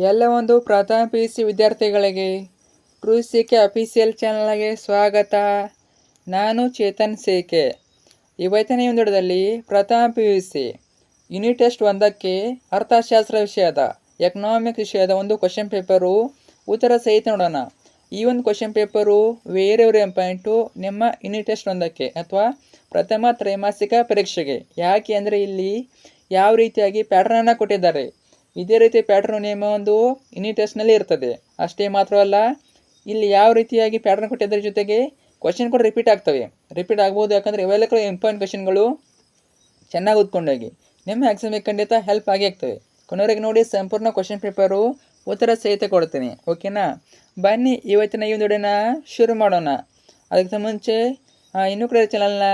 ಎಲ್ಲ ಒಂದು ಪ್ರಥಮ PUC ವಿದ್ಯಾರ್ಥಿಗಳಿಗೆ ಟ್ರೂ CK ಅಫಿಷಿಯಲ್ ಚಾನಲ್ಗೆ ಸ್ವಾಗತ. ನಾನು ಚೇತನ್ CK. ಇವತ್ತಿನ ಈ ವಿಡಿಯೋದಲ್ಲಿ ಪ್ರಥಮ PUC ಯೂನಿಟ್ ಟೆಸ್ಟ್ 1ಕ್ಕೆ ಅರ್ಥಶಾಸ್ತ್ರ ವಿಷಯದ ಎಕನಾಮಿಕ್ ವಿಷಯದ ಒಂದು ಕ್ವಶನ್ ಪೇಪರು ಉತ್ತರ ಸಹಿತ ನೋಡೋಣ. ಈ ಒಂದು ಕ್ವಶನ್ ಪೇಪರು ವೆರಿ ಇಂಪಾರ್ಟೆಂಟು ನಿಮ್ಮ ಯೂನಿಟ್ ಟೆಸ್ಟ್ 1ಕ್ಕೆ ಅಥವಾ ಪ್ರಥಮ ತ್ರೈಮಾಸಿಕ ಪರೀಕ್ಷೆಗೆ. ಯಾಕೆ ಅಂದರೆ ಇಲ್ಲಿ ಯಾವ ರೀತಿಯಾಗಿ ಪ್ಯಾಟರ್ನನ್ನು ಕೊಟ್ಟಿದ್ದಾರೆ, ಇದೇ ರೀತಿ ಪ್ಯಾಟರ್ನ್ ನಿಮ್ಮ ಒಂದು ಯೂನಿಟ್ ಟೆಸ್ಟ್ನಲ್ಲಿ ಇರ್ತದೆ. ಅಷ್ಟೇ ಮಾತ್ರವಲ್ಲ, ಇಲ್ಲಿ ಯಾವ ರೀತಿಯಾಗಿ ಪ್ಯಾಟರ್ನ್ ಕೊಟ್ಟಿದ್ದರ ಜೊತೆಗೆ ಕ್ವಶನ್ ಕೂಡ ರಿಪೀಟ್ ಆಗ್ತವೆ. ರಿಪೀಟ್ ಆಗ್ಬೋದು, ಯಾಕಂದರೆ ಇವೆಲ್ಲ ಕೂಡ ಇಂಪಾರ್ಟೆಂಟ್ ಕ್ವಶನ್ಗಳು ಚೆನ್ನಾಗಿ ಓದ್ಕೊಂಡೋಗಿ ನಿಮ್ಮ ಎಕ್ಸಾಮಿಗೆ ಖಂಡಿತ ಹೆಲ್ಪ್ ಆಗಿ ಆಗ್ತವೆ. ಕೊನೆವರೆಗೆ ನೋಡಿ, ಸಂಪೂರ್ಣ ಕ್ವಶನ್ ಪೇಪರು ಉತ್ತರ ಸಹಿತ ಕೊಡ್ತೀನಿ. ಓಕೆನಾ? ಬನ್ನಿ ಇವತ್ತಿನ ಈ ವಿಡಿಯೋನ ಶುರು ಮಾಡೋಣ. ಅದಕ್ಕಿಂತ ಮುಂಚೆ ಇನ್ನೂ ಕೂಡ ಚಾನಲ್ನ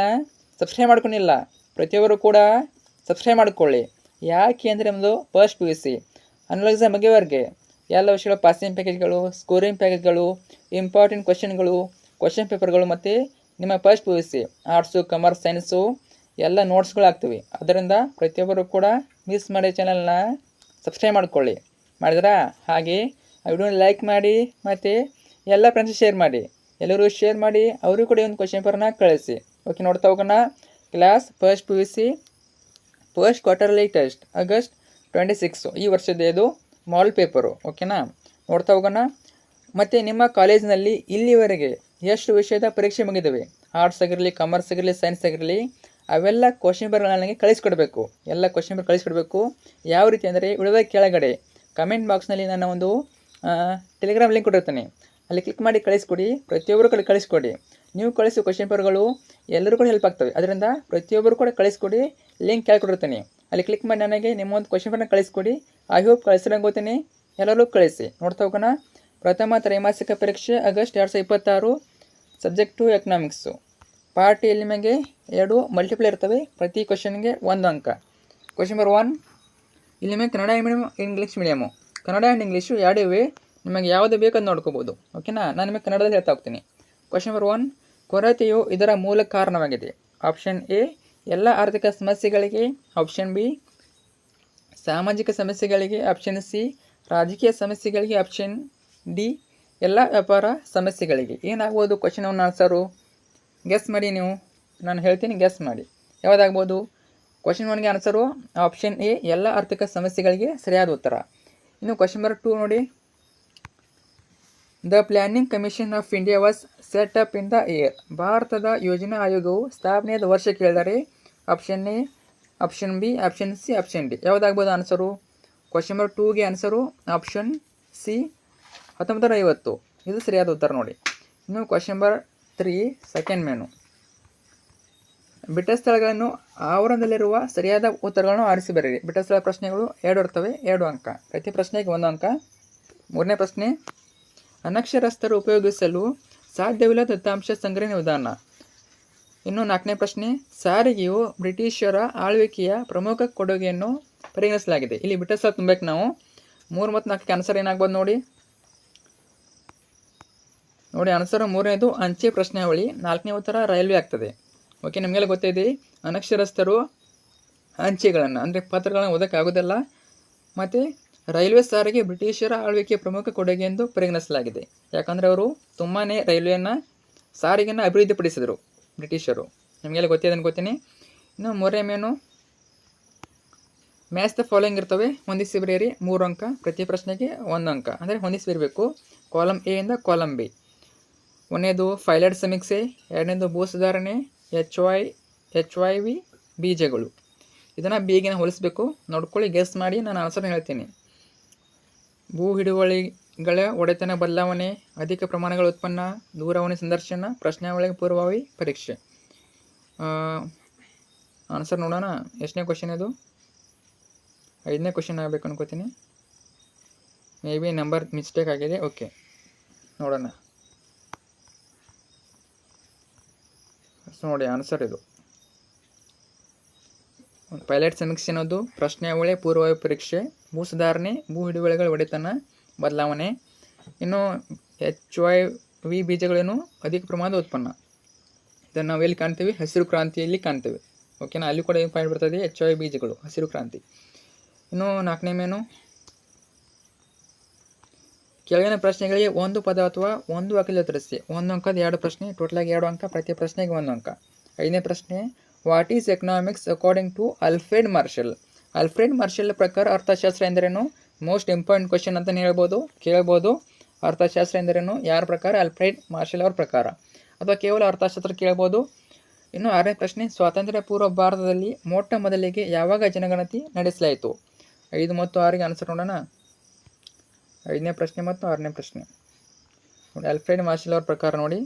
ಸಬ್ಸ್ಕ್ರೈಬ್ ಮಾಡ್ಕೊಂಡಿಲ್ಲ, ಪ್ರತಿಯೊಬ್ಬರು ಕೂಡ ಸಬ್ಸ್ಕ್ರೈಬ್ ಮಾಡ್ಕೊಳ್ಳಿ. ಯಾಕೆ ಅಂದರೆ ನಮ್ಮದು ಫಸ್ಟ್ PUC ಅನ್ನಲ್ ಎಕ್ಸಾಮ್ ಬಗೆವರೆಗೆ ಎಲ್ಲ ವಿಷಯಗಳು, ಪಾಸಿಂಗ್ ಪ್ಯಾಕೇಜ್ಗಳು, ಸ್ಕೋರಿಂಗ್ ಪ್ಯಾಕೇಜ್ಗಳು, ಇಂಪಾರ್ಟೆಂಟ್ ಕ್ವಶನ್ಗಳು, ಕ್ವಶನ್ ಪೇಪರ್ಗಳು ಮತ್ತು ನಿಮ್ಮ first PUC arts, commerce, science ಎಲ್ಲ ನೋಟ್ಸ್ಗಳು ಆಗ್ತವೆ. ಅದರಿಂದ ಪ್ರತಿಯೊಬ್ಬರು ಕೂಡ ಮಿಸ್ ಮಾಡಿ ಚಾನಲ್ನ ಸಬ್ಸ್ಕ್ರೈಬ್ ಮಾಡ್ಕೊಳ್ಳಿ. ಮಾಡಿದ್ರಾ? ಹಾಗೆ ಆ ವಿಡಿಯೋನ ಲೈಕ್ ಮಾಡಿ ಮತ್ತು ಎಲ್ಲ ಫ್ರೆಂಡ್ಸ್ ಶೇರ್ ಮಾಡಿ. ಎಲ್ಲರೂ ಶೇರ್ ಮಾಡಿ ಅವರಿಗೂ ಕೂಡ ಒಂದು ಕ್ವಶನ್ ಪೇಪರ್ನ ಕಳಿಸಿ. ಓಕೆ, ನೋಡ್ತಾ ಹೋಗೋಣ. Class first PUC first quarterly test August 26 ಈ ವರ್ಷದ ಇದು ಮಾಲ್ ಪೇಪರು. ಓಕೆನಾ? ನೋಡ್ತಾ ಹೋಗೋಣ. ಮತ್ತು ನಿಮ್ಮ ಕಾಲೇಜಿನಲ್ಲಿ ಇಲ್ಲಿವರೆಗೆ ಎಷ್ಟು ವಿಷಯದ ಪರೀಕ್ಷೆ ಮುಗಿದವೆ, ಆರ್ಟ್ಸ್ ಆಗಿರಲಿ, ಕಾಮರ್ಸ್ ಆಗಿರಲಿ, ಸೈನ್ಸ್ ಆಗಿರಲಿ, ಅವೆಲ್ಲ ಕ್ವಶನ್ ಪೇಪರ್ಗಳು ನನಗೆ ಕಳಿಸ್ಕೊಡ್ಬೇಕು. ಎಲ್ಲ ಕ್ವಶನ್ ಪೇಪರ್ ಕಳಿಸ್ಕೊಡ್ಬೇಕು. ಯಾವ ರೀತಿ ಅಂದರೆ ವಿಡಿಯೋದ ಕೆಳಗಡೆ ಕಮೆಂಟ್ ಬಾಕ್ಸ್ನಲ್ಲಿ ನನ್ನ ಒಂದು ಟೆಲಿಗ್ರಾಮ್ ಲಿಂಕ್ ಕೊಟ್ಟಿರ್ತೀನಿ, ಅಲ್ಲಿ ಕ್ಲಿಕ್ ಮಾಡಿ ಕಳಿಸ್ಕೊಡಿ. ಪ್ರತಿಯೊಬ್ಬರು ಕೂಡ ಕಳಿಸ್ಕೊಡಿ. ನೀವು ಕಳಿಸೋ ಕ್ವಶನ್ ಪೇಪರ್ಗಳು ಎಲ್ಲರೂ ಕೂಡ ಹೆಲ್ಪ್ ಆಗ್ತವೆ. ಅದರಿಂದ ಪ್ರತಿಯೊಬ್ಬರು ಕೂಡ ಕಳಿಸ್ಕೊಡಿ. ಲಿಂಕ್ ಕೇಳ್ಕೊಡಿರ್ತೀನಿ, ಅಲ್ಲಿ ಕ್ಲಿಕ್ ಮಾಡಿ ನನಗೆ ನಿಮ್ಮ ಒಂದು ಕ್ವಶನ್ ಪೇಪರ್ನ ಕಳಿಸ್ಕೊಡಿ. ಐ ಹೋಪ್ ಕಳಿಸಿರಂಗೆ ಗೊತ್ತೀನಿ, ಎಲ್ಲರೂ ಕಳಿಸಿ. ನೋಡ್ತಾ ಹೋಗೋಣ. ಪ್ರಥಮ ತ್ರೈಮಾಸಿಕ ಪರೀಕ್ಷೆ ಆಗಸ್ಟ್ 2026, ಸಬ್ಜೆಕ್ಟು ಎಕನಾಮಿಕ್ಸು. ಪಾರ್ಟಿಯಲ್ಲಿ ನಿಮಗೆ 2 ಮಲ್ಟಿಪ್ಲೈ ಇರ್ತವೆ, ಪ್ರತಿ ಕ್ವಶನ್ಗೆ 1 ಅಂಕ. ಕ್ವಶನ್ ನಂಬರ್ 1 ಇಲ್ಲಿ ನಿಮಗೆ Kannada medium, English medium. Kannada and English ಎರಡೂ ಇವೆ, ನಿಮಗೆ ಯಾವುದು ಬೇಕು ಅದು ನೋಡ್ಕೋಬೋದು. ಓಕೆನಾ? ನಾನು ನಿಮಗೆ ಕನ್ನಡದಲ್ಲಿ ಹೇಳ್ತಾ ಹೋಗ್ತೀನಿ. ಕ್ವಶನ್ ನಂಬರ್ 1, ಕೊರತೆಯು ಇದರ ಮೂಲ ಕಾರಣವಾಗಿದೆ. ಆಪ್ಷನ್ ಎ ಎಲ್ಲ ಆರ್ಥಿಕ ಸಮಸ್ಯೆಗಳಿಗೆ, ಆಪ್ಷನ್ ಬಿ ಸಾಮಾಜಿಕ ಸಮಸ್ಯೆಗಳಿಗೆ, ಆಪ್ಷನ್ ಸಿ ರಾಜಕೀಯ ಸಮಸ್ಯೆಗಳಿಗೆ, ಆಪ್ಷನ್ ಡಿ ಎಲ್ಲ ವ್ಯಾಪಾರ ಸಮಸ್ಯೆಗಳಿಗೆ. ಏನಾಗ್ಬೋದು ಕ್ವಶನ್ ಒನ್ ಆನ್ಸರು? ಗೆಸ್ ಮಾಡಿ ನೀವು, ನಾನು ಹೇಳ್ತೀನಿ, ಗೆಸ್ ಮಾಡಿ ಯಾವುದಾಗ್ಬೋದು. ಕ್ವಶನ್ 1ಗೆ ಆನ್ಸರು ಆಪ್ಷನ್ ಎ ಎಲ್ಲ ಆರ್ಥಿಕ ಸಮಸ್ಯೆಗಳಿಗೆ ಸರಿಯಾದ ಉತ್ತರ. ಇನ್ನು ಕ್ವಶನ್ ನಂಬರ್ 2 ನೋಡಿ. The planning commission of India was set up in the year. ಭಾರತದ ಯೋಜನಾ ಆಯೋಗವು ಸ್ಥಾಪನೆಯಾದ ವರ್ಷ ಕೇಳಿದರೆ option A, option B, option C, option D ಯಾವುದಾಗ್ಬೋದು ಆನ್ಸರು? ಕ್ವಶನ್ ನಂಬರ್ 2ಗೆ ಆನ್ಸರು ಆಪ್ಷನ್ ಸಿ 1950. ಇದು ಸರಿಯಾದ ಉತ್ತರ ನೋಡಿ. ಇನ್ನು ಕ್ವಶನ್ ನಂಬರ್ 3 ಸೆಕೆಂಡ್ ಮೇನು. ಬಿಟ್ಟ ಸ್ಥಳಗಳನ್ನು ಆವರಣದಲ್ಲಿರುವ ಸರಿಯಾದ ಉತ್ತರಗಳನ್ನು ಆರಿಸಿ ಬರೆಯಿರಿ. ಬಿಟ್ಟ ಸ್ಥಳ ಪ್ರಶ್ನೆಗಳು 2 ಇರ್ತವೆ, 2 ಅಂಕ. ಪ್ರತಿ ಪ್ರಶ್ನೆಗೆ 1 ಅಂಕ. 3ನೇ ಪ್ರಶ್ನೆ, ಅನಕ್ಷರಸ್ಥರು ಉಪಯೋಗಿಸಲು ಸಾಧ್ಯವಿಲ್ಲ ದತ್ತಾಂಶ ಸಂಗ್ರಹಣೆ ವಿಧಾನ. ಇನ್ನು 4ನೇ ಪ್ರಶ್ನೆ, ಸಾರಿಗೆಯು ಬ್ರಿಟಿಷರ ಆಳ್ವಿಕೆಯ ಪ್ರಮುಖ ಕೊಡುಗೆಯನ್ನು ಪರಿಗಣಿಸಲಾಗಿದೆ. ಇಲ್ಲಿ ಬಿಟ್ಟ ಸ್ಥಳ ತುಂಬಬೇಕು ನಾವು. 3 ಮತ್ತು 4ಕ್ಕೆ ಆನ್ಸರ್ ಏನಾಗ್ಬೋದು ನೋಡಿ. ಆನ್ಸರು 3ನೇದು ಅಂಚೆ ಪ್ರಶ್ನಾವಳಿ, 4ನೇ ಉತ್ತರ ರೈಲ್ವೆ ಆಗ್ತದೆ. ಓಕೆ, ನಿಮಗೆಲ್ಲ ಗೊತ್ತಿದೆ ಅನಕ್ಷರಸ್ಥರು ಅಂಚೆಗಳನ್ನು ಅಂದರೆ ಪತ್ರಗಳನ್ನು ಓದೋಕ್ಕೆ ಆಗೋದಿಲ್ಲ. ಮತ್ತು ರೈಲ್ವೆ ಸಾರಿಗೆ ಬ್ರಿಟಿಷರ ಆಳ್ವಿಕೆಯ ಪ್ರಮುಖ ಕೊಡುಗೆ ಎಂದು ಪರಿಗಣಿಸಲಾಗಿದೆ. ಯಾಕಂದರೆ ಅವರು ತುಂಬಾ ರೈಲ್ವೆಯನ್ನು, ಸಾರಿಗೆಯನ್ನು ಅಭಿವೃದ್ಧಿಪಡಿಸಿದರು ಬ್ರಿಟಿಷರು. ನಿಮಗೆಲ್ಲ ಗೊತ್ತಿದೆ ಅನ್ಕೋತೀನಿ. ಇನ್ನು 3ನೇ ಮೇನು, ಮ್ಯಾಚ್ ದ ಫಾಲೋಯಿಂಗ್ ಇರ್ತವೆ, ಹೊಂದಿಸಿ ಬರೆಯಿರಿ. 3 ಅಂಕ. ಪ್ರತಿ ಪ್ರಶ್ನೆಗೆ 1 ಅಂಕ, ಅಂದರೆ ಹೊಂದಿಸಿ ಬರಬೇಕು. ಕಾಲಮ್ ಎ ಇಂದ ಕಾಲಮ್ ಬಿ. 1ನೇದು ಫೈಲೈಡ್ ಸಮೀಕ್ಷೆ, 2ನೇದು ಭೂ ಸುಧಾರಣೆ, HYV ಬೀಜಗಳು. ಇದನ್ನು ಬಿಗಿನ ಹೋಲಿಸಬೇಕು. ನೋಡ್ಕೊಳ್ಳಿ, ಗೆಸ್ ಮಾಡಿ, ನಾನು ಆನ್ಸರ್ ಹೇಳ್ತೀನಿ. ಭೂ ಹಿಡುವಳಿಗಳ ಒಡೆತನ ಬದಲಾವಣೆ, ಅಧಿಕ ಪ್ರಮಾಣಗಳ ಉತ್ಪನ್ನ, ದೂರವಾಣಿ ಸಂದರ್ಶನ, ಪ್ರಶ್ನಾವಳಿಗೆ ಪೂರ್ವಭಾವಿ ಪರೀಕ್ಷೆ. ಆನ್ಸರ್ ನೋಡೋಣ. ಎಷ್ಟನೇ ಕ್ವಶನ್ ಇದು? 5ನೇ ಕ್ವಶನ್ ಆಗಬೇಕು ಅನ್ಕೋತೀನಿ. ಮೇ ಬಿ ನಂಬರ್ ಮಿಸ್ಟೇಕ್ ಆಗಿದೆ. ಓಕೆ, ನೋಡೋಣ. ನೋಡಿ ಆನ್ಸರ್ ಇದು. ಪೈಲಟ್ ಸಮೀಕ್ಷೆ ಅನ್ನೋದು ಪ್ರಶ್ನಾವಳಿ ಪೂರ್ವಭಾವಿ ಪರೀಕ್ಷೆ, ಭೂ ಸುಧಾರಣೆ, ಭೂ ಹಿಡುವಳಿಗಳ ಒಡೆತನ ಬದಲಾವಣೆ. ಇನ್ನು HYV ಬೀಜಗಳೇನು ಅಧಿಕ ಪ್ರಮಾಣದ ಉತ್ಪನ್ನ. ಇದನ್ನು ನಾವು ಎಲ್ಲಿ ಕಾಣ್ತೀವಿ? ಹಸಿರು ಕ್ರಾಂತಿಯಲ್ಲಿ ಕಾಣ್ತೇವೆ. ಓಕೆನಾ? ಅಲ್ಲಿ ಕೂಡ ಏನು ಪಾಯಿಂಟ್ ಬರ್ತದೆ, HYV ಬೀಜಗಳು, ಹಸಿರು ಕ್ರಾಂತಿ. ಇನ್ನು 4ನೇ ಮೇನು, ಕೆಳಗಿನ ಪ್ರಶ್ನೆಗಳಿಗೆ ಒಂದು ಪದ ಅಥವಾ ಒಂದು ವಾಕ್ಯದಲ್ಲಿ ಉತ್ತರಿಸಿ. 1 ಅಂಕದ 2 ಪ್ರಶ್ನೆ, ಟೋಟಲಾಗಿ 2 ಅಂಕ, ಪ್ರತಿ ಪ್ರಶ್ನೆಗೆ 1 ಅಂಕ. 5ನೇ ಪ್ರಶ್ನೆ, what is economics according to Alfred Marshall? Alfred Marshall ಪ್ರಕಾರ ಅರ್ಥಶಾಸ್ತ್ರ ಎಂದರೇನು? ಮೋಸ್ಟ್ ಇಂಪಾರ್ಟೆಂಟ್ ಕ್ವಶನ್ ಅಂತಲೇ ಕೇಳ್ಬೋದು. ಅರ್ಥಶಾಸ್ತ್ರ ಎಂದರೇನು? ಯಾರ ಪ್ರಕಾರ? ಆಲ್ಫ್ರೆಡ್ ಮಾರ್ಷಲ್ ಅವ್ರ ಪ್ರಕಾರ. ಅಥವಾ ಕೇವಲ ಅರ್ಥಶಾಸ್ತ್ರ ಕೇಳ್ಬೋದು. ಇನ್ನು 6ನೇ ಪ್ರಶ್ನೆ, ಸ್ವಾತಂತ್ರ್ಯ ಪೂರ್ವ ಭಾರತದಲ್ಲಿ ಮೊಟ್ಟ ಮೊದಲಿಗೆ ಯಾವಾಗ ಜನಗಣತಿ ನಡೆಸಲಾಯಿತು? 5 ಮತ್ತು 6ಗೆ ಆನ್ಸರ್ ನೋಡೋಣ. 5ನೇ ಪ್ರಶ್ನೆ ಮತ್ತು 6ನೇ ಪ್ರಶ್ನೆ ನೋಡಿ. ಆಲ್ಫ್ರೆಡ್ ಮಾರ್ಷಲ್ ಅವ್ರ ಪ್ರಕಾರ ನೋಡಿ,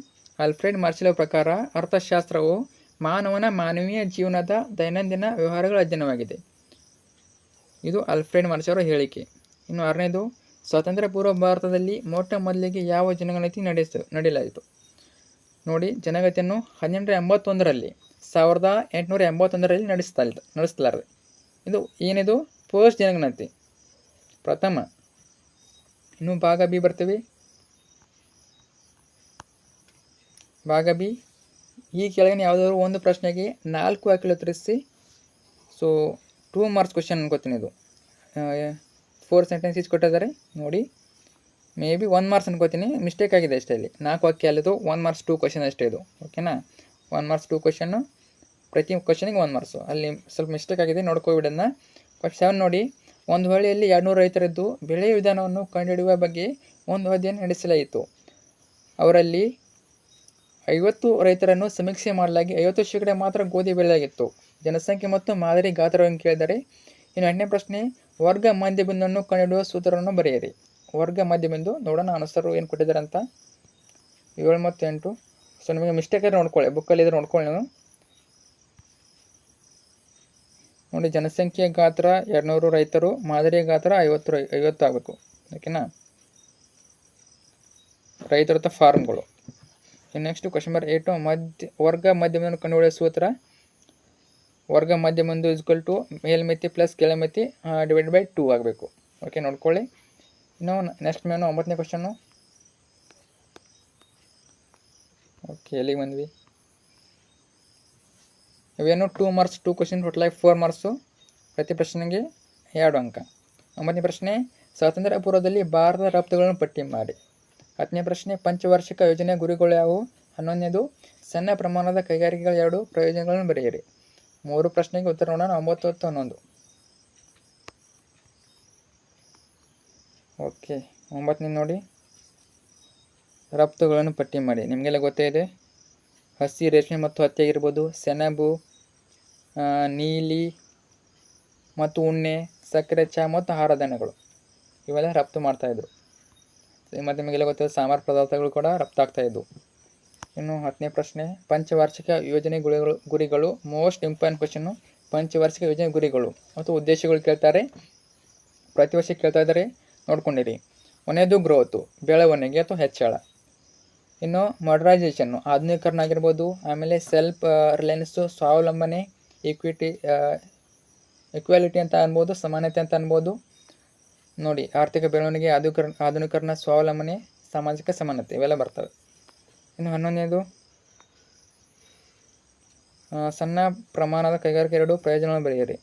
ಆಲ್ಫ್ರೆಡ್ ಮಾರ್ಷಲ್ ಅವ್ರ ಪ್ರಕಾರ ಅರ್ಥಶಾಸ್ತ್ರವು ಮಾನವನ ಮಾನವೀಯ ಜೀವನದ ದೈನಂದಿನ ವ್ಯವಹಾರಗಳ ಅಧ್ಯಯನವಾಗಿದೆ. ಇದು ಆಲ್ಫ್ರೆಡ್ ಮಾರ್ಷಲ್ ಅವರ ಹೇಳಿಕೆ. ಇನ್ನು 6ನೇದು, ಸ್ವಾತಂತ್ರ್ಯ ಪೂರ್ವ ಭಾರತದಲ್ಲಿ ಮೊಟ್ಟ ಮೊದಲಿಗೆ ಯಾವ ಜನಗಣತಿ ನಡೆಯಲಾಯಿತು? ನೋಡಿ, ಜನಗಣತಿಯನ್ನು 1881ರಲ್ಲಿ ನಡೆಸಲಾಗಿದೆ. ಇದು ಏನಿದು? ಪೋಸ್ಟ್ ಜನಗಣತಿ, ಪ್ರಥಮ. ಇನ್ನು ಭಾಗ ಬಿ ಬರ್ತೀವಿ. ಭಾಗ ಬಿ, ಈ ಕೆಳಗಿನ ಯಾವುದಾದ್ರು ಒಂದು ಪ್ರಶ್ನೆಗೆ 4 ವಾಕ್ಯಗಳು ಉತ್ತರಿಸಿ. ಸೊ 2 ಮಾರ್ಕ್ಸ್ ಕ್ವಶನ್ ಅನ್ಕೋತೀನಿ. ಇದು 4 ಸೆಂಟೆನ್ಸಸ್ ಕೊಟ್ಟಿದ್ದಾರೆ ನೋಡಿ. ಮೇ ಬಿ 1 ಮಾರ್ಕ್ಸ್ ಅನ್ಕೋತೀನಿ, ಮಿಸ್ಟೇಕ್ ಆಗಿದೆ ಅಷ್ಟೇ. ಇಲ್ಲಿ 4 ವಾಕ್ಯ ಅಲ್ಲಿದು, 1 ಮಾರ್ಕ್ಸ್ 2 ಕ್ವಶನ್ ಅಷ್ಟೇ ಇದು. ಓಕೆನಾ? 1 ಮಾರ್ಕ್ಸ್ 2 ಕ್ವಶನ್ನು, ಪ್ರತಿ ಕ್ವಶನಿಗೆ 1 ಮಾರ್ಕ್ಸು. ಅಲ್ಲಿ ಸ್ವಲ್ಪ ಮಿಸ್ಟೇಕ್ ಆಗಿದೆ, ನೋಡ್ಕೋಬಿಡೋಣ. ಫಸ್ಟ್ 7 ನೋಡಿ, ಒಂದು ಹಳ್ಳಿಯಲ್ಲಿ 200 ರೈತರಿದ್ದು ಬೆಳೆಯ ವಿಧಾನವನ್ನು ಕಂಡುಹಿಡಿಯುವ ಬಗ್ಗೆ ಒಂದು ಅಧ್ಯಯನ ನಡೆಸಲಾಯಿತು. ಅವರಲ್ಲಿ 50 ರೈತರನ್ನು ಸಮೀಕ್ಷೆ ಮಾಡಲಾಗಿ 50% ಮಾತ್ರ ಗೋಧಿ ಬೆಳೆಯಲಾಗಿತ್ತು. ಜನಸಂಖ್ಯೆ ಮತ್ತು ಮಾದರಿ ಗಾತ್ರವನ್ನು ಕೇಳಿದರೆ. ಇನ್ನು 8ನೇ ಪ್ರಶ್ನೆ, ವರ್ಗ ಮಧ್ಯಬಿಂದುವನ್ನು ಕಂಡುಹಿಡಿಯುವ ಸೂತ್ರವನ್ನು ಬರೆಯಿರಿ. ವರ್ಗ ಮಧ್ಯಬಿಂದು ನೋಡೋಣ ಆನ್ಸರು ಏನು ಕೊಟ್ಟಿದ್ದಾರೆ ಅಂತ. 7 ಮತ್ತು 8. ಸೊ ನಿಮಗೆ ಮಿಸ್ಟೇಕ್ ಆದ್ರೆ ನೋಡ್ಕೊಳ್ಳಿ, ಬುಕ್ಕಲ್ಲಿ ಇದ್ರೆ ನೋಡ್ಕೊಳ್ಳಿ ನಾನು. ನೋಡಿ, ಜನಸಂಖ್ಯೆ ಗಾತ್ರ 200 ರೈತರು, ಮಾದರಿಯ ಗಾತ್ರ 50 ಆಗಬೇಕು. ಓಕೆನಾ? ರೈತರ ಅಥವಾ ಫಾರ್ಮ್ಗಳು. ಇನ್ನು ನೆಕ್ಸ್ಟ್ ಕ್ವಶನ್ ನಂಬರ್ 8, ವರ್ಗ ಮಧ್ಯಬಿಂದುವನ್ನು ಕಂಡುಹಿಡಿಯುವ ಸೂತ್ರ. ವರ್ಗ ಮಧ್ಯಬಿಂದು ಇಸ್ಕ್ವಲ್ ಟು ಮೇಲ್ಮಿತಿ ಪ್ಲಸ್ ಕೆಳಮಿತಿ ಡಿವೈಡ್ ಬೈ 2 ಆಗಬೇಕು. ಓಕೆ, ನೋಡ್ಕೊಳ್ಳಿ. ಇನ್ನು ನೆಕ್ಸ್ಟ್ 9ನೇ ಕ್ವಶನ್ನು. ಓಕೆ, ಎಲ್ಲಿಗೆ ಬಂದ್ವಿ? ಇವೇನು 2 ಮಾರ್ಕ್ಸ್ 2 ಕ್ವಶನ್, ಟೋಟಲಾಗಿ 4 ಮಾರ್ಕ್ಸು, ಪ್ರತಿ ಪ್ರಶ್ನೆಗೆ 2 ಅಂಕ. 9ನೇ ಪ್ರಶ್ನೆ, ಸ್ವಾತಂತ್ರ್ಯ ಪೂರ್ವದಲ್ಲಿ ಭಾರತದ ರಫ್ತುಗಳನ್ನು ಪಟ್ಟಿ ಮಾಡಿ. 10ನೇ ಪ್ರಶ್ನೆ, ಪಂಚವಾರ್ಷಿಕ ಯೋಜನೆಯ ಗುರಿಗಳು ಯಾವುವು? 11ನೇದು, ಸಣ್ಣ ಪ್ರಮಾಣದ ಕೈಗಾರಿಕೆಗಳ 2 ಪ್ರಯೋಜನಗಳನ್ನು ಬರೆಯಿರಿ. 3 ಪ್ರಶ್ನೆಗೆ ಉತ್ತರ ನೋಡೋಣ. 9, 10, 11. ಓಕೆ, 9ನೇ ನೋಡಿ, ರಫ್ತುಗಳನ್ನು ಪಟ್ಟಿ ಮಾಡಿ. ನಿಮಗೆಲ್ಲ ಗೊತ್ತೇ ಇದೆ, ಹಸಿ ರೇಷ್ಮೆ ಮತ್ತು ಹತ್ತಿ ಆಗಿರ್ಬೋದು, ಸೆಣಬು, ನೀಲಿ ಮತ್ತು ಉಣ್ಣೆ, ಸಕ್ಕರೆ, ಚಹಾ ಮತ್ತು ಆಹಾರ ಧಾನ್ಯಗಳು ಇವೆಲ್ಲ ರಫ್ತು ಮಾಡ್ತಾಯಿದ್ರು. ಮತ್ತು ನಿಮಗೆಲ್ಲ ಗೊತ್ತಿದೆ, ಸಾಂಬಾರು ಪದಾರ್ಥಗಳು ಕೂಡ ರಫ್ತಾಗ್ತಾಯಿದ್ವು. ಇನ್ನು 10ನೇ ಪ್ರಶ್ನೆ, ಪಂಚವಾರ್ಷಿಕ ಯೋಜನೆ ಗುರಿಗಳು. Most important question. ಪಂಚವಾರ್ಷಿಕ ಯೋಜನೆ ಗುರಿಗಳು ಮತ್ತು ಉದ್ದೇಶಗಳು ಕೇಳ್ತಾರೆ, ಪ್ರತಿ ವರ್ಷ ಕೇಳ್ತಾ ಇದ್ದಾರೆ, ನೋಡ್ಕೊಂಡಿರಿ. 1ನೇದು ಗ್ರೋತು, ಬೆಳವಣಿಗೆ ಅಥವಾ ಹೆಚ್ಚಳ. ಇನ್ನು ಮಾಡರ್ನೈಸೇಷನ್ನು, ಆಧುನೀಕರಣ ಆಗಿರ್ಬೋದು. ಆಮೇಲೆ ಸೆಲ್ಫ್ ರಿಲಯನ್ಸು, ಸ್ವಾವಲಂಬನೆ, ಈಕ್ವಾಲಿಟಿ ಅಂತ ಅನ್ಬೋದು, ಸಮಾನತೆ ಅಂತ ಅನ್ಬೋದು. ನೋಡಿ, ಆರ್ಥಿಕ ಬೆಳವಣಿಗೆ, ಆಧುನೀಕರಣ, ಸ್ವಾವಲಂಬನೆ, ಸಾಮಾಜಿಕ ಸಮಾನತೆ ಇವೆಲ್ಲ ಬರ್ತವೆ. ಇನ್ನು 11ನೇದು, ಸಣ್ಣ ಪ್ರಮಾಣದ ಕೈಗಾರಿಕೆ 2 ಪ್ರಯೋಜನಗಳನ್ನು ಬರೆಯಿರಿ.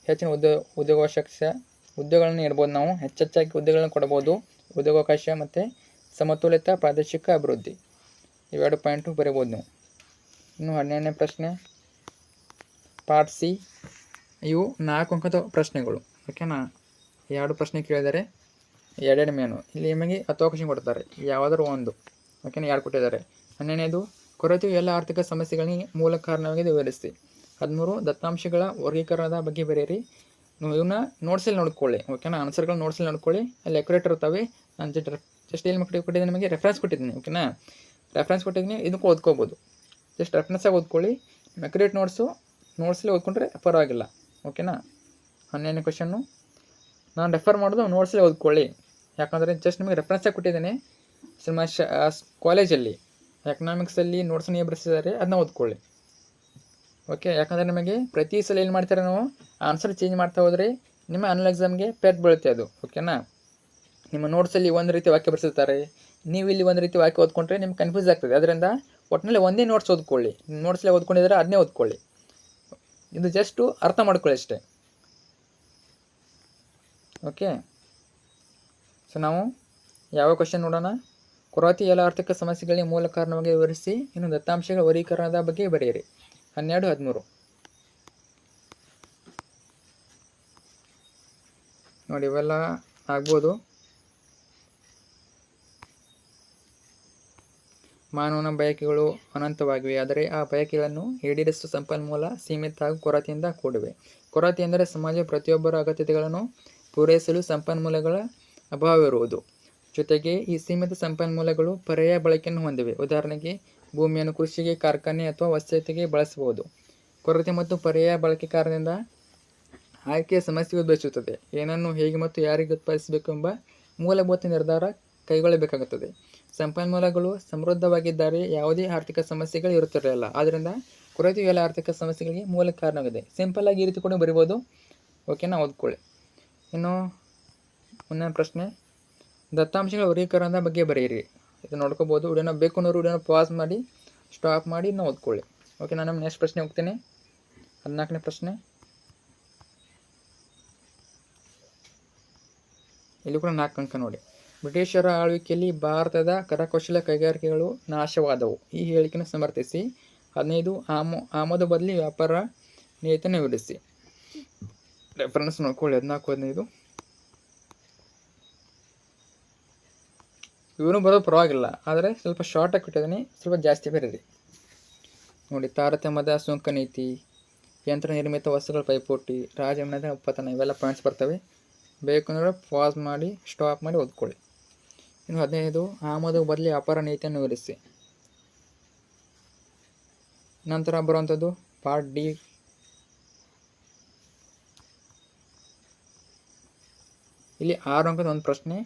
ಹೆಚ್ಚಿನ ಉದ್ಯೋಗಗಳನ್ನು ನೀಡ್ಬೋದು ನಾವು, ಹೆಚ್ಚೆಚ್ಚಾಗಿ ಉದ್ಯೋಗಗಳನ್ನು ಕೊಡ್ಬೋದು. ಉದ್ಯೋಗಾವಕಾಶ ಮತ್ತು ಸಮತೋಲಿತ ಪ್ರಾದೇಶಿಕ ಅಭಿವೃದ್ಧಿ, ಇವೆರಡು ಪಾಯಿಂಟು ಬರೀಬೋದು ನೀವು. ಇನ್ನು 12ನೇ ಪ್ರಶ್ನೆ, ಪಾರ್ಟ್ ಸಿ. ಇವು 4 ಅಂಕದ ಪ್ರಶ್ನೆಗಳು. ಓಕೆನಾ? 2 ಪ್ರಶ್ನೆ ಕೇಳಿದರೆ 2 ಮೇನು. ಇಲ್ಲಿ ನಿಮಗೆ 10 ಅವಕಾಶ ಕೊಡ್ತಾರೆ, ಯಾವುದಾದ್ರು ಒಂದು. ಓಕೆನಾ? 2 ಕೊಟ್ಟಿದ್ದಾರೆ. 12ನೇದು, ಕೊರತೆಯು ಎಲ್ಲ ಆರ್ಥಿಕ ಸಮಸ್ಯೆಗಳಿಗೆ ಮೂಲ ಕಾರಣವಾಗಿ ವಿವರಿಸಿ. 13, ದತ್ತಾಂಶಗಳ ವರ್ಗೀಕರಣದ ಬಗ್ಗೆ ಬರೆಯಿರಿ. ಇವನ್ನ ನೋಟ್ಸಲ್ಲಿ ನೋಡ್ಕೊಳ್ಳಿ. ಓಕೆನಾ? ಆನ್ಸರ್ಗಳು ನೋಟ್ಸಲ್ಲಿ ನೋಡ್ಕೊಳ್ಳಿ, ಅಲ್ಲಿ ಎಕ್ಯುರೇಟ್ ಇರ್ತವೆ. ನಾನು ಜಸ್ಟ್ ಎಲ್ಲಿ ಕೊಟ್ಟಿದ್ದೀನಿ, ನಿಮಗೆ ರೆಫರೆನ್ಸ್ ಕೊಟ್ಟಿದ್ದೀನಿ. ಓಕೆನಾ? ರೆಫರೆನ್ಸ್ ಕೊಟ್ಟಿದ್ದೀನಿ, ಇದಕ್ಕೂ ಓದ್ಕೋಬೋದು. ಜಸ್ಟ್ ರೆಫರೆನ್ಸಾಗಿ ಓದ್ಕೊಳ್ಳಿ. ಎಕ್ಯುರೇಟ್ ನೋಟ್ಸಲ್ಲಿ ಓದ್ಕೊಂಡ್ರೆ ಪರವಾಗಿಲ್ಲ. ಓಕೆನಾ? 12ನೇ ಕ್ವಶನ್ನು ನಾನು ರೆಫರ್ ಮಾಡೋದು ನೋಟ್ಸಲ್ಲಿ ಓದ್ಕೊಳ್ಳಿ. ಯಾಕಂದರೆ ಜಸ್ಟ್ ನಿಮಗೆ ರೆಫರೆನ್ಸಾಗಿ ಕೊಟ್ಟಿದ್ದೀನಿ. ಕಾಲೇಜಲ್ಲಿ ಎಕನಾಮಿಕ್ಸಲ್ಲಿ ನೋಟ್ಸನ್ನು ಬರೆಸಿದ್ದಾರೆ, ಅದನ್ನ ಓದ್ಕೊಳ್ಳಿ. ಓಕೆ? ಯಾಕಂದರೆ ನಿಮಗೆ ಪ್ರತಿ ಸಲ ಏನು ಮಾಡ್ತಾರೆ, ನಾವು ಆನ್ಸರ್ ಚೇಂಜ್ ಮಾಡ್ತಾ ಹೋದರೆ ನಿಮ್ಮ ಆನ್ಯುವಲ್ ಎಕ್ಸಾಮ್ಗೆ ಪೆಟ್ ಬೀಳುತ್ತೆ ಅದು. ಓಕೆನಾ? ನಿಮ್ಮ ನೋಟ್ಸಲ್ಲಿ ಒಂದು ರೀತಿ ವಾಕ್ಯ ಬರೆಸಿರ್ತಾರೆ, ನೀವು ಇಲ್ಲಿ ಒಂದು ರೀತಿ ವಾಕ್ಯ ಓದ್ಕೊಂಡ್ರೆ ನಿಮ್ಗೆ ಕನ್ಫ್ಯೂಸ್ ಆಗ್ತದೆ. ಅದರಿಂದ ಒಟ್ಟಿನಲ್ಲಿ ಒಂದೇ ನೋಟ್ಸ್ ಓದ್ಕೊಳ್ಳಿ. ನೋಟ್ಸಲ್ಲಿ ಓದ್ಕೊಂಡಿದ್ರೆ ಅದನ್ನೇ ಓದ್ಕೊಳ್ಳಿ. ಇದು ಜಸ್ಟು ಅರ್ಥ ಮಾಡ್ಕೊಳ್ಳಿ ಅಷ್ಟೇ. ಓಕೆ? ಸೊ ನಾವು ಯಾವ ಕ್ವಶನ್ ನೋಡೋಣ. ಕೊರತೆ ಎಲ್ಲ ಆರ್ಥಿಕ ಸಮಸ್ಯೆಗಳಿಗೆ ಮೂಲ ಕಾರಣವಾಗಿ ವಿವರಿಸಿ. ಇನ್ನು ದತ್ತಾಂಶಗಳ ವರ್ಗೀಕರಣದ ಬಗ್ಗೆ ಬರೆಯಿರಿ. 12, 13 ನೋಡಿ, ಇವೆಲ್ಲ ಆಗ್ಬೋದು. ಮಾನವನ ಬಯಕೆಗಳು ಅನಂತವಾಗಿವೆ, ಆದರೆ ಆ ಬಯಕೆಗಳನ್ನು ಈಡೇರಿಸುವ ಸಂಪನ್ಮೂಲ ಸೀಮಿತ ಹಾಗೂ ಕೊರತೆಯಿಂದ ಕೂಡಿವೆ. ಕೊರತೆ ಎಂದರೆ ಸಮಾಜ ಪ್ರತಿಯೊಬ್ಬರ ಅಗತ್ಯತೆಗಳನ್ನು ಪೂರೈಸಲು ಸಂಪನ್ಮೂಲಗಳ ಅಭಾವವಿರುವುದು. ಜೊತೆಗೆ ಈ ಸೀಮಿತ ಸಂಪನ್ಮೂಲಗಳು ಪರ್ಯಾಯ ಬಳಕೆಯನ್ನು ಹೊಂದಿವೆ. ಉದಾಹರಣೆಗೆ, ಭೂಮಿಯನ್ನು ಕೃಷಿಗೆ, ಕಾರ್ಖಾನೆ ಅಥವಾ ವಸತಿಗೆ ಬಳಸಬಹುದು. ಕೊರತೆ ಮತ್ತು ಪರ್ಯಾಯ ಬಳಕೆ ಕಾರಣದಿಂದ ಆಯ್ಕೆಯ ಸಮಸ್ಯೆ ಉದ್ಭವಿಸುತ್ತದೆ. ಏನನ್ನು ಹೇಗೆ ಮತ್ತು ಯಾರಿಗೆ ಉತ್ಪಾದಿಸಬೇಕು ಎಂಬ ಮೂಲಭೂತ ನಿರ್ಧಾರ ಕೈಗೊಳ್ಳಬೇಕಾಗುತ್ತದೆ. ಸಂಪನ್ಮೂಲಗಳು ಸಮೃದ್ಧವಾಗಿದ್ದರೆ ಯಾವುದೇ ಆರ್ಥಿಕ ಸಮಸ್ಯೆಗಳು ಇರುತ್ತಿರಲಿಲ್ಲ. ಆದ್ದರಿಂದ ಕೊರತೆಯು ಎಲ್ಲ ಆರ್ಥಿಕ ಸಮಸ್ಯೆಗಳಿಗೆ ಮೂಲ ಕಾರಣವಾಗಿದೆ. ಸಿಂಪಲ್ ಆಗಿ ಈ ರೀತಿ ಕೂಡ ಬರಿಬೋದು. ಓಕೆನಾ, ಓದ್ಕೊಳ್ಳಿ. ಇನ್ನು ಮುಂದಿನ ಪ್ರಶ್ನೆ, ದತ್ತಾಂಶಗಳ ವರ್ಗೀಕರಣದ ಬಗ್ಗೆ ಬರೆಯಿರಿ. ಇದು ನೋಡ್ಕೋಬೋದು. ವಿಡಿಯೋನ ಬೇಕು ಅನ್ನೋರು ವಿಡಿಯೋನ ಪಾಸ್ ಮಾಡಿ ಸ್ಟಾಪ್ ಮಾಡಿ ಇನ್ನೂ ಓದ್ಕೊಳ್ಳಿ. ಓಕೆ, ನಾನು ನೆಕ್ಸ್ಟ್ ಪ್ರಶ್ನೆ ಹೋಗ್ತೀನಿ. 14ನೇ ಪ್ರಶ್ನೆ. ಇಲ್ಲಿ ಕೂಡ 4 ಅಂಕ ನೋಡಿ. ಬ್ರಿಟಿಷರ ಆಳ್ವಿಕೆಯಲ್ಲಿ ಭಾರತದ ಕರಕೌಶಲ ಕೈಗಾರಿಕೆಗಳು ನಾಶವಾದವು. ಈ ಹೇಳಿಕೆಯನ್ನು ಸಮರ್ಥಿಸಿ. 15 ಆಮದು ಬದಲಿ ವ್ಯಾಪಾರ ನೀತಿಯನ್ನು ವಿವರಿಸಿ. ರೆಫರೆನ್ಸ್ ನೋಡ್ಕೊಳ್ಳಿ. 14, 15 ಇವನು ಬರೋದು ಪರವಾಗಿಲ್ಲ, ಆದರೆ ಸ್ವಲ್ಪ ಶಾರ್ಟಾಗಿ ಕೊಟ್ಟಿದ್ದೀನಿ, ಸ್ವಲ್ಪ ಜಾಸ್ತಿ ಬರೀರಿ. ನೋಡಿ, ತಾರತಮ್ಯದ ಸುಂಕ ನೀತಿ, ಯಂತ್ರ ನಿರ್ಮಿತ ವಸ್ತುಗಳ ಪೈಪೋಟಿ, ರಾಜಮನೆತನದ ಉತ್ಪತನ, ಇವೆಲ್ಲ ಪಾಯಿಂಟ್ಸ್ ಬರ್ತವೆ. ಬೇಕಂದ್ರೆ ಪಾಸ್ ಮಾಡಿ ಸ್ಟಾಪ್ ಮಾಡಿ ಓದ್ಕೊಳ್ಳಿ. ಇನ್ನು 15 ಆಮದು ಬದಲಿ ವ್ಯಾಪಾರ ನೀತಿಯನ್ನು ವಿವರಿಸಿ. ನಂತರ ಬರುವಂಥದ್ದು ಪಾರ್ಟ್ ಡಿ. ಇಲ್ಲಿ 6 ಅಂಕದ ಒಂದು ಪ್ರಶ್ನೆ.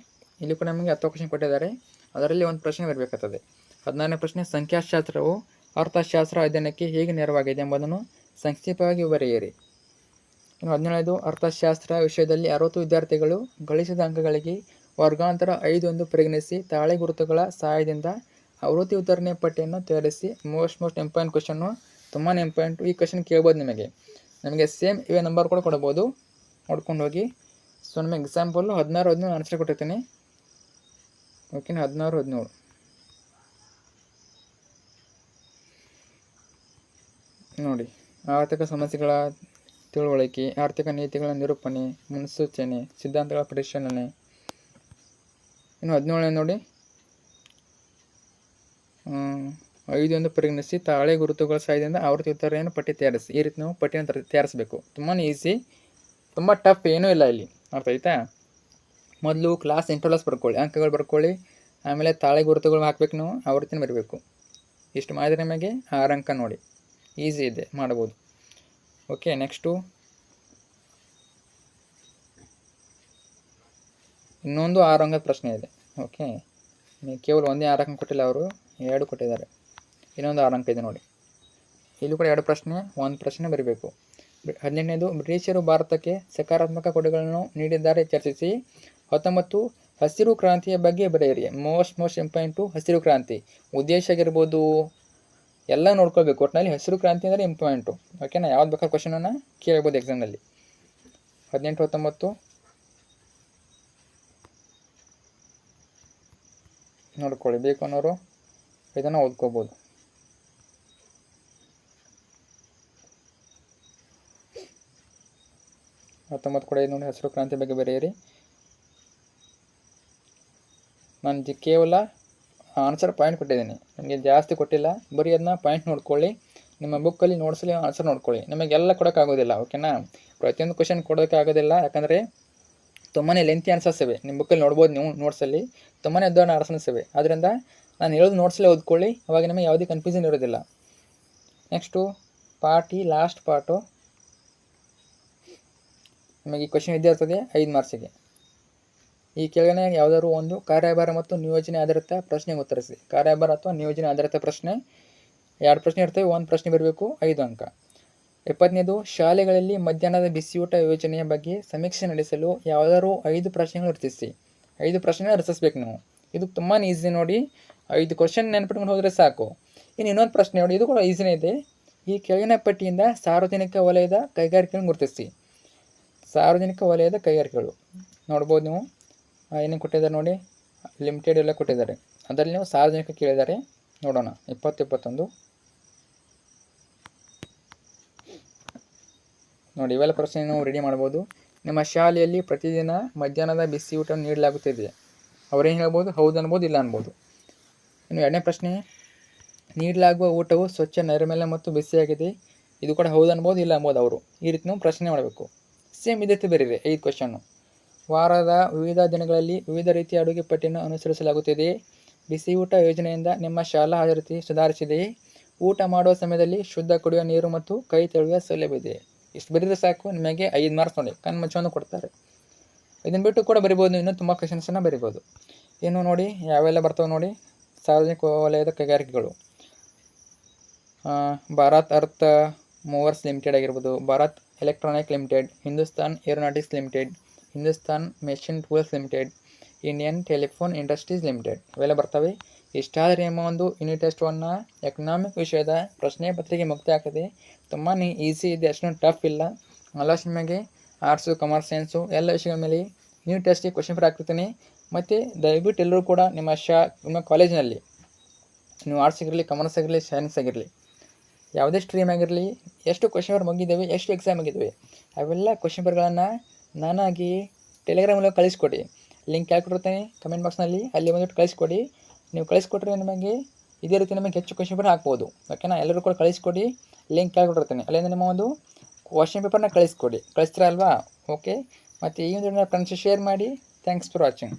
ಇಲ್ಲಿ ಕೂಡ ನಮಗೆ 10 ಕ್ವಶನ್ ಕೊಟ್ಟಿದ್ದಾರೆ, ಅದರಲ್ಲಿ ಒಂದು ಪ್ರಶ್ನೆ ಬರಬೇಕಾಗ್ತದೆ. 14ನೇ ಪ್ರಶ್ನೆ, ಸಂಖ್ಯಾಶಾಸ್ತ್ರವು ಅರ್ಥಶಾಸ್ತ್ರ ಅಧ್ಯಯನಕ್ಕೆ ಹೇಗೆ ನೆರವಾಗಿದೆ ಎಂಬುದನ್ನು ಸಂಕ್ಷಿಪ್ತವಾಗಿ ಬರೆಯಿರಿ. ಇನ್ನು 17 ಅರ್ಥಶಾಸ್ತ್ರ ವಿಷಯದಲ್ಲಿ 60 ವಿದ್ಯಾರ್ಥಿಗಳು ಗಳಿಸಿದ ಅಂಕಗಳಿಗೆ ವರ್ಗಾಂತರ 5 ಎಂದು ಪರಿಗಣಿಸಿ ತಾಳೆ ಗುರುತುಗಳ ಸಹಾಯದಿಂದ ಆವೃತ್ತಿ ಉತ್ತರನೇ ಪಟ್ಟಿಯನ್ನು ತಯಾರಿಸಿ. ಮೋಸ್ಟ್ ಇಂಪಾರ್ಟೆಂಟ್ ಕ್ವಶನ್ನು, ತುಂಬಾ ಇಂಪಾರ್ಟೆಂಟು. ಈ ಕ್ವಶನ್ ಕೇಳ್ಬೋದು ನಮಗೆ ಸೇಮ್ ಇವೇ ನಂಬರ್ ಕೂಡ ಕೊಡ್ಬೋದು, ನೋಡ್ಕೊಂಡು ಹೋಗಿ. ಸೊ ನಮಗೆ ಎಕ್ಸಾಂಪಲ್ಲು 16, 17 ಆನ್ಸರ್ ಕೊಟ್ಟಿರ್ತೀನಿ. ಓಕೆನಾ, 16, 17 ನೋಡಿ. ಆರ್ಥಿಕ ಸಮಸ್ಯೆಗಳ ತಿಳುವಳಿಕೆ, ಆರ್ಥಿಕ ನೀತಿಗಳ ನಿರೂಪಣೆ, ಮುನ್ಸೂಚನೆ, ಸಿದ್ಧಾಂತಗಳ ಪರಿಶೀಲನೆ. ಇನ್ನು 17 ನೋಡಿ, 5 ಎಂದು ಪರಿಗಣಿಸಿ ತಾಳೆ ಗುರುತುಗಳ ಸಹಾಯದಿಂದ ಆವೃತ್ತಿ ಉತ್ತರವನ್ನು ಪಟ್ಟಿ ತಯಾರಿಸಿ. ಈ ರೀತಿ ನಾವು ಪಟ್ಟಿಯನ್ನು ತಯಾರಿಸಬೇಕು. ತುಂಬಾ ಈಸಿ, ತುಂಬ ಟಫ್ ಏನೂ ಇಲ್ಲ ಇಲ್ಲಿ, ಅರ್ಥ ಆಯ್ತಾ. ಮೊದಲು ಕ್ಲಾಸ್ ಇಂಟರ್ವಲ್ಸ್ ಬರ್ಕೊಳ್ಳಿ, ಅಂಕಗಳು ಬರ್ಕೊಳ್ಳಿ, ಆಮೇಲೆ ತಾಳೆ ಗುರುತುಗಳು ಹಾಕ್ಬೇಕು, ನಾವು ಆವೃತ್ತಿನ ಬರಬೇಕು. ಇಷ್ಟು ಮಾಡಿದ್ರೆ ನಿಮಗೆ 6 ಅಂಕ ನೋಡಿ, ಈಸಿ ಇದೆ, ಮಾಡ್ಬೋದು. ಓಕೆ, ನೆಕ್ಸ್ಟು ಇನ್ನೊಂದು 6 ಅಂಕದ ಪ್ರಶ್ನೆ ಇದೆ. ಓಕೆ, ಕೇವಲ ಒಂದೇ 6 ಅಂಕ ಕೊಟ್ಟಿಲ್ಲ ಅವರು, 2 ಕೊಟ್ಟಿದ್ದಾರೆ. ಇನ್ನೊಂದು 6 ಅಂಕ ಇದೆ ನೋಡಿ. ಇಲ್ಲೂ ಕೂಡ 2 ಪ್ರಶ್ನೆ, 1 ಪ್ರಶ್ನೆ ಬರೀಬೇಕು. 18ನೇದು, ಬ್ರಿಟಿಷರು ಭಾರತಕ್ಕೆ ಸಕಾರಾತ್ಮಕ ಕೊಡುಗೆಗಳನ್ನು ನೀಡಿದ್ದಾರೆ, ಚರ್ಚಿಸಿ. 19 ಹಸಿರು ಕ್ರಾಂತಿಯ ಬಗ್ಗೆ ಬರೆಯಿರಿ. ಮೋಸ್ಟ್ ಇಂಪಾರ್ಟೆಂಟು ಹಸಿರು ಕ್ರಾಂತಿ. ಉದ್ದೇಶ ಆಗಿರ್ಬೋದು, ಎಲ್ಲ ನೋಡ್ಕೊಳ್ಬೇಕು. ಒಟ್ಟಿನಲ್ಲಿ ಹಸಿರು ಕ್ರಾಂತಿ ಅಂದರೆ ಇಂಪಾರ್ಟೆಂಟು. ಓಕೆನಾ, ಯಾವ್ದು ಬೇಕಾದ್ರೆ ಕ್ವಶನನ್ನು ಕೇಳ್ಬೋದು ಎಕ್ಸಾಮ್ನಲ್ಲಿ. 18, 19 ನೋಡ್ಕೊಳ್ಳಿ. ಬೇಕು ಅನ್ನೋರು ಇದನ್ನು ಓದ್ಕೋಬೋದು. ಕೂಡ ಇದು ನೋಡಿ, ಹಸಿರು ಕ್ರಾಂತಿ ಬಗ್ಗೆ ಬರೆಯಿರಿ. ನಾನು ಕೇವಲ ಆನ್ಸರ್ ಪಾಯಿಂಟ್ ಕೊಟ್ಟಿದ್ದೀನಿ, ನನಗೆ ಜಾಸ್ತಿ ಕೊಟ್ಟಿಲ್ಲ. ಬರೀ ಅದನ್ನ ಪಾಯಿಂಟ್ ನೋಡ್ಕೊಳ್ಳಿ. ನಿಮ್ಮ ಬುಕ್ಕಲ್ಲಿ ನೋಟ್ಸಲ್ಲಿ ಆನ್ಸರ್ ನೋಡ್ಕೊಳ್ಳಿ. ನಿಮಗೆಲ್ಲ ಕೊಡೋಕ್ಕಾಗೋದಿಲ್ಲ. ಓಕೆನಾ, ಪ್ರತಿಯೊಂದು ಕ್ವಶನ್ ಕೊಡೋಕ್ಕಾಗೋದಿಲ್ಲ, ಯಾಕಂದರೆ ತುಂಬಾ ಲೆಂತಿ ಆನ್ಸರ್ಸ್ ಇವೆ. ನಿಮ್ಮ ಬುಕ್ಕಲ್ಲಿ ನೋಡ್ಬೋದು ನೀವು, ನೋಟ್ಸಲ್ಲಿ ತುಂಬಾ ದೊಡ್ಡ ಆನ್ಸರ್ಸ್ ಇವೆ. ಆದ್ದರಿಂದ ನಾನು ಹೇಳೋದು ನೋಟ್ಸಲ್ಲೇ ಓದ್ಕೊಳ್ಳಿ, ಅವಾಗ ನಿಮಗೆ ಯಾವುದೇ ಕನ್ಫ್ಯೂಷನ್ ಇರೋದಿಲ್ಲ. ನೆಕ್ಸ್ಟು ಪಾರ್ಟ್ ಈ ಲಾಸ್ಟ್ ಪಾರ್ಟು. ನಿಮಗೆ ಈ ಕ್ವಶನ್ ಇದ್ದೇ ಇರ್ತದೆ 5 ಮಾರ್ಕ್ಸಿಗೆ. ಈ ಕೆಳಗಡೆ ಯಾವುದಾದ್ರು ಒಂದು ಕಾರ್ಯಭಾರ ಮತ್ತು ನಿಯೋಜನೆ ಆಧಾರಿತ ಪ್ರಶ್ನೆಗೆ ಉತ್ತರಿಸಿ. ಕಾರ್ಯಭಾರ ಅಥವಾ ನಿಯೋಜನೆ ಆಧಾರಿತ ಪ್ರಶ್ನೆ 2 ಪ್ರಶ್ನೆ ಇರ್ತವೆ, 1 ಪ್ರಶ್ನೆ ಬರಬೇಕು, 5 ಅಂಕ. 20ನೇದು, ಶಾಲೆಗಳಲ್ಲಿ ಮಧ್ಯಾಹ್ನದ ಬಿಸಿಯೂಟ ಯೋಜನೆಯ ಬಗ್ಗೆ ಸಮೀಕ್ಷೆ ನಡೆಸಲು ಯಾವುದಾದ್ರು 5 ಪ್ರಶ್ನೆಗಳು ರಚಿಸಿ. 5 ಪ್ರಶ್ನೆ ರಚಿಸ್ಬೇಕು ನೀವು. ಇದು ತುಂಬಾ ಈಸಿ ನೋಡಿ, 5 ಕ್ವಶನ್ ನೆನ್ಪಿಟ್ಕೊಂಡು ಹೋದರೆ ಸಾಕು. ಇನ್ನು ಇನ್ನೊಂದು ಪ್ರಶ್ನೆ ನೋಡಿ, ಇದು ಕೂಡ ಈಸಿನೇ ಇದೆ. ಈ ಕೆಳಗಿನ ಪಟ್ಟಿಯಿಂದ ಸಾರ್ವಜನಿಕ ವಲಯದ ಕೈಗಾರಿಕೆಗಳನ್ನು ಗುರುತಿಸಿ. ಸಾರ್ವಜನಿಕ ವಲಯದ ಕೈಗಾರಿಕೆಗಳು ನೋಡ್ಬೋದು ನೀವು, ಏನೇನು ಕೊಟ್ಟಿದ್ದಾರೆ ನೋಡಿ. ಲಿಮಿಟೆಡ್ ಎಲ್ಲ ಕೊಟ್ಟಿದ್ದಾರೆ. ಅದರಲ್ಲಿ ನೀವು ಸಾರ್ವಜನಿಕ ಕೇಳಿದ್ದಾರೆ. ನೋಡೋಣ 2021 ನೋಡಿ, ಇವೆಲ್ಲ ಪ್ರಶ್ನೆ ನೀವು ರೆಡಿ ಮಾಡ್ಬೋದು. ನಿಮ್ಮ ಶಾಲೆಯಲ್ಲಿ ಪ್ರತಿದಿನ ಮಧ್ಯಾಹ್ನದ ಬಿಸಿ ಊಟವನ್ನು ನೀಡಲಾಗುತ್ತಿದೆ. ಅವರೇನು ಹೇಳ್ಬೋದು? ಹೌದು ಅನ್ಬೋದು, ಇಲ್ಲ ಅನ್ಬೋದು. ಇನ್ನು ಎರಡನೇ ಪ್ರಶ್ನೆ, ನೀಡಲಾಗುವ ಊಟವು ಸ್ವಚ್ಛ, ನೈರ್ಮಲ್ಯ ಮತ್ತು ಬಿಸಿಯಾಗಿದೆ. ಇದು ಕೂಡ ಹೌದು ಅನ್ಬೋದು, ಇಲ್ಲ ಅನ್ಬೋದು ಅವರು. ಈ ರೀತಿ ನಾವು ಪ್ರಶ್ನೆ ಮಾಡಬೇಕು. ಸೇಮ್ ಇದೇ ಬರೀರಿ 5 ಕ್ವಶನ್ನು. ವಾರದ ವಿವಿಧ ದಿನಗಳಲ್ಲಿ ವಿವಿಧ ರೀತಿಯ ಅಡುಗೆ ಪಟ್ಟಿಯನ್ನು ಅನುಸರಿಸಲಾಗುತ್ತಿದೆ. ಬಿಸಿ ಊಟ ಯೋಜನೆಯಿಂದ ನಿಮ್ಮ ಶಾಲಾ ಹಾಜರಾತಿ ಸುಧಾರಿಸಿದೆ. ಊಟ ಮಾಡುವ ಸಮಯದಲ್ಲಿ ಶುದ್ಧ ಕುಡಿಯುವ ನೀರು ಮತ್ತು ಕೈ ತೊಳೆಯುವ ಸೌಲಭ್ಯ ಇದೆ. ಇಷ್ಟು ಬರೀದ್ರೆ ಸಾಕು, ನಿಮಗೆ 5 ಮಾರ್ಕ್ಸ್ ನೋಡಿ, ಕಣ್ಮುಚ್ಚವನ್ನು ಕೊಡ್ತಾರೆ. ಇದನ್ನು ಬಿಟ್ಟು ಕೂಡ ಬರಿಬೋದು, ಇನ್ನೂ ತುಂಬ ಕ್ವಶನ್ಸನ್ನು ಬರಿಬೋದು. ಇನ್ನು ನೋಡಿ ಯಾವೆಲ್ಲ ಬರ್ತವೆ ನೋಡಿ. ಸಾರ್ವಜನಿಕ ವಲಯದ ಕೈಗಾರಿಕೆಗಳು, ಭಾರತ್ ಅರ್ತ್ ಮೂವರ್ಸ್ ಲಿಮಿಟೆಡ್ ಆಗಿರ್ಬೋದು, Bharat electronic limited, Hindustan aeronautics limited, Hindustan machine tools limited, Indian telephone industries limited ಇವೆಲ್ಲ ಬರ್ತವೆ. ಇಷ್ಟಾದರೆ ನಿಮ್ಮ ಒಂದು ಯೂನಿಟ್ ಟೆಸ್ಟ್ 1 ಎಕನಾಮಿಕ್ ವಿಷಯದ ಪ್ರಶ್ನೆ ಪತ್ರಿಕೆ ಮುಕ್ತಿ ಆಗ್ತದೆ. ತುಂಬಾ ಈಸಿ ಇದೆ, ಅಷ್ಟೊಂದು ಟಫ್ ಇಲ್ಲ. ಆಲ್ಮೋಸ್ಟ್ ನಿಮಗೆ ಆರ್ಟ್ಸು, ಕಾಮರ್ಸ್, ಸೈನ್ಸು ಎಲ್ಲ ವಿಷಯಗಳ ಮೇಲೆ ಯೂನಿಟ್ ಟೆಸ್ಟಿಗೆ ಕ್ವಶನ್ ಪೇಪರ್ ಹಾಕ್ತಿರ್ತೀನಿ. ಮತ್ತು ದಯವಿಟ್ಟು ಎಲ್ಲರೂ ಕೂಡ ನಿಮ್ಮ ಕಾಲೇಜಿನಲ್ಲಿ ನೀವು ಆರ್ಟ್ಸ್ ಆಗಿರಲಿ, ಕಾಮರ್ಸ್ ಆಗಿರಲಿ, ಸೈನ್ಸ್ ಆಗಿರಲಿ, ಯಾವುದೇ ಸ್ಟ್ರೀಮ್ ಆಗಿರಲಿ, ಎಷ್ಟು ಕ್ವಶನ್ ಪೇಪರ್ ಮುಗಿದ್ದೇವೆ, ಎಷ್ಟು ಎಕ್ಸಾಮ್ ಆಗಿದ್ದಾವೆ, ಅವೆಲ್ಲ ಕ್ವಶನ್ ಪೇಪರ್ಗಳನ್ನು ನಾನಾಗಿ ಟೆಲಿಗ್ರಾಮ್ ಮೂಲಕ ಕಳಿಸ್ಕೊಡಿ. ಲಿಂಕ್ ಹಾಕಿಕೊಡ್ತೇನೆ ಕಮೆಂಟ್ ಬಾಕ್ಸ್ನಲ್ಲಿ, ಅಲ್ಲಿ ಬಂದುಬಿಟ್ಟು ಕಳಿಸ್ಕೊಡಿ. ನೀವು ಕಳಿಸ್ಕೊಟ್ರೆ ನಿಮಗೆ ಇದೇ ರೀತಿ ನಮಗೆ ಹೆಚ್ಚು ಕ್ವಶನ್ ಪೇಪರ್ ಹಾಕ್ಬೋದು. ಓಕೆನಾ? ಎಲ್ಲರೂ ಕೂಡ ಕಳಿಸ್ಕೊಡಿ. ಲಿಂಕ್ ಹಾಕಿಕೊಡ್ತೇನೆ, ಅಲ್ಲಿಂದ ನಿಮ್ಮ ಒಂದು ಕ್ವಶನ್ ಪೇಪರ್ನ ಕಳಿಸ್ಕೊಡಿ. ಕಳಿಸ್ತೀರಾ ಅಲ್ವಾ? ಓಕೆ. ಮತ್ತು ಈ ಒಂದು ಫ್ರೆಂಡ್ಸ್ ಶೇರ್ ಮಾಡಿ. Thanks for watching.